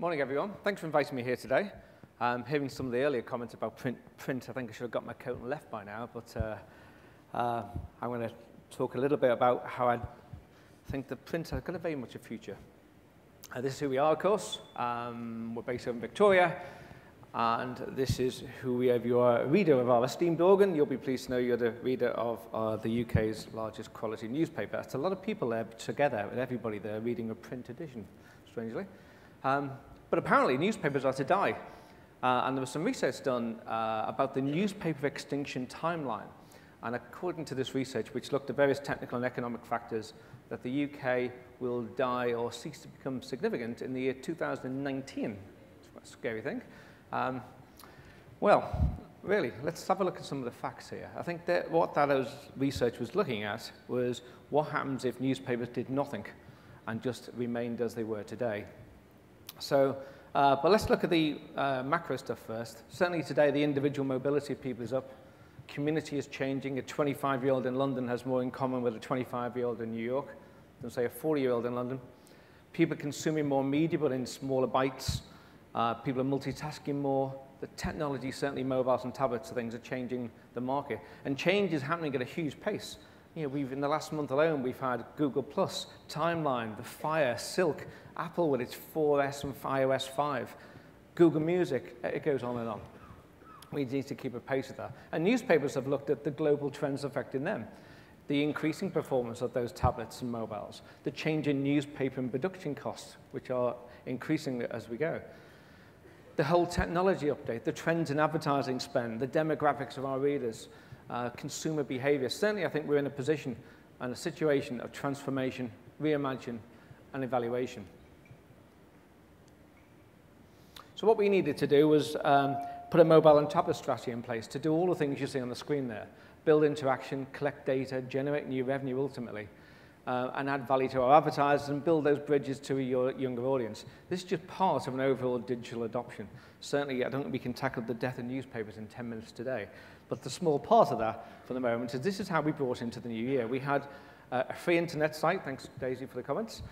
Morning, everyone. Thanks for inviting me here today. Hearing some of the earlier comments about print, I think I should have got my coat and left by now, but I'm going to talk a little bit about how I think that print has got very much a future. This is who we are, of course. We're based over in Victoria, and this is who we are. If you are a reader of our esteemed organ, you'll be pleased to know you're the reader of the UK's largest quality newspaper. That's a lot of people there together, with everybody there reading a print edition, strangely. But apparently, newspapers are to die. And there was some research done about the newspaper extinction timeline. And according to this research, which looked at various technical and economic factors, that the UK will die or cease to become significant in the year 2019. It's quite a scary thing. Well, really, let's have a look at some of the facts here. I think that what that research was looking at was what happens if newspapers did nothing and just remained as they were today. So, but let's look at the macro stuff first. Certainly today, the individual mobility of people is up. Community is changing. A 25-year-old in London has more in common with a 25-year-old in New York than, say, a 40-year-old in London. People are consuming more media, but in smaller bites. People are multitasking more. The technology, certainly mobiles and tablets, things are changing the market. And change is happening at a huge pace. You know, in the last month alone, we've had Google+, Timeline, the Fire, Silk, Apple with its 4S and iOS 5, Google Music, it goes on and on. We need to keep a pace with that. And newspapers have looked at the global trends affecting them, the increasing performance of those tablets and mobiles, the change in newspaper and production costs, which are increasing as we go, the whole technology update, the trends in advertising spend, the demographics of our readers, consumer behavior. Certainly, I think we're in a position and a situation of transformation, reimagine, and evaluation. So what we needed to do was put a mobile and tablet strategy in place to do all the things you see on the screen there. Build interaction, collect data, generate new revenue ultimately, and add value to our advertisers and build those bridges to your younger audience. This is just part of an overall digital adoption. Certainly, I don't think we can tackle the death of newspapers in 10 minutes today. But the small part of that, for the moment, is this is how we brought into the new year. We had a free internet site, thanks Daisy for the comments.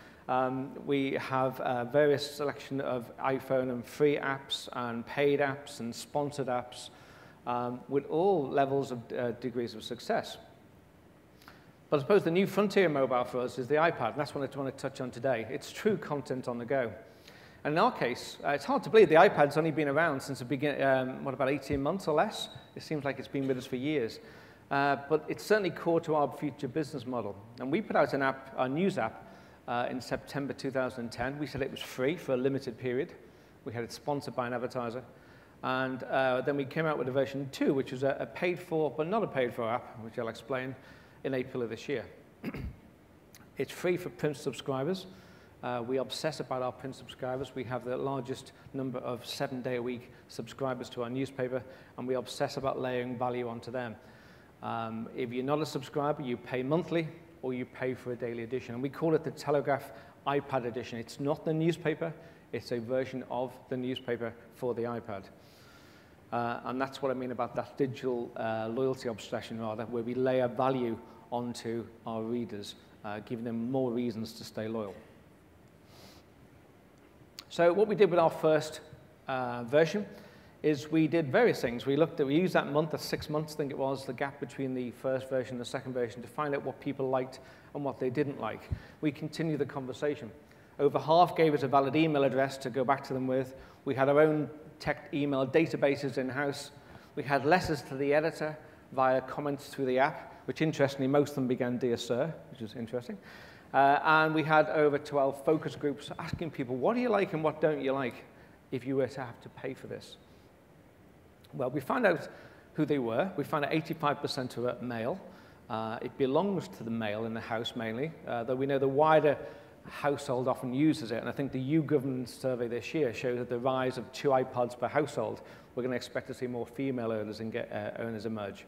We have various selection of iPhone and free apps and paid apps and sponsored apps with all levels of degrees of success. But I suppose the new frontier mobile for us is the iPad, and that's what I want to touch on today. It's true content on the go. And in our case, it's hard to believe the iPad's only been around since the beginning, what, about 18 months or less? It seems like it's been with us for years. But it's certainly core to our future business model. And we put out an app, our news app, in September 2010. We said it was free for a limited period. We had it sponsored by an advertiser. And then we came out with a version 2, which was a paid-for, but not a paid-for app, which I'll explain, in April of this year. It's free for print subscribers. We obsess about our print subscribers. We have the largest number of 7-day-a-week subscribers to our newspaper, and we obsess about layering value onto them. If you're not a subscriber, you pay monthly, or you pay for a daily edition. And we call it the Telegraph iPad edition. It's not the newspaper. It's a version of the newspaper for the iPad. And that's what I mean about that digital loyalty obsession, rather, where we layer value onto our readers, giving them more reasons to stay loyal. So what we did with our first version is we did various things. We used that month, the 6 months, I think it was, the gap between the first version and the second version to find out what people liked and what they didn't like. We continued the conversation. Over half gave us a valid email address to go back to them with. We had our own tech email databases in-house. We had letters to the editor via comments through the app, which interestingly, most of them began Dear Sir, which is interesting. And we had over 12 focus groups asking people, what do you like and what don't you like if you were to have to pay for this? Well, we found out who they were. We found out 85% were male. It belongs to the male in the house mainly, though we know the wider household often uses it. And I think the YouGovernment survey this year showed that the rise of 2 iPods per household, we're going to expect to see more female owners and owners emerge.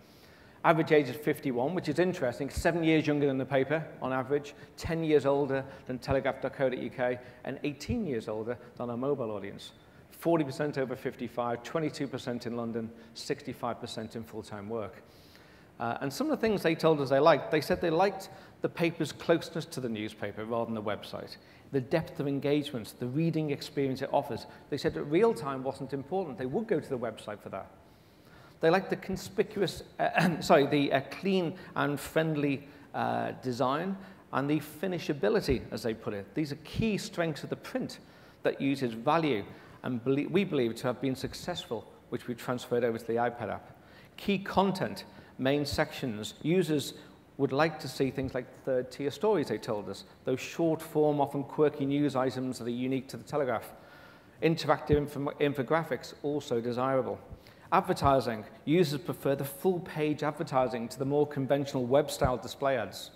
Average age is 51, which is interesting, 7 years younger than the paper on average, 10 years older than telegraph.co.uk, and 18 years older than our mobile audience. 40% over 55, 22% in London, 65% in full-time work. And some of the things they told us they liked, they said they liked the paper's closeness to the newspaper rather than the website, the depth of engagement, the reading experience it offers. They said that real time wasn't important. They would go to the website for that. They liked the conspicuous, clean and friendly design and the finishability, as they put it. These are key strengths of the print that uses value and we believe to have been successful, which we transferred over to the iPad app. Key content, main sections, users would like to see things like third-tier stories, they told us, those short-form, often quirky news items that are unique to the Telegraph. Interactive infographics, also desirable. Advertising, users prefer the full-page advertising to the more conventional web-style display ads.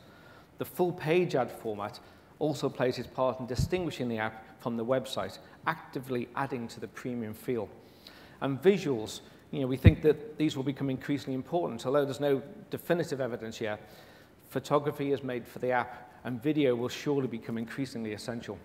The full-page ad format also plays its part in distinguishing the app from the website, actively adding to the premium feel. And visuals, we think that these will become increasingly important, although there's no definitive evidence yet. Photography is made for the app, and video will surely become increasingly essential.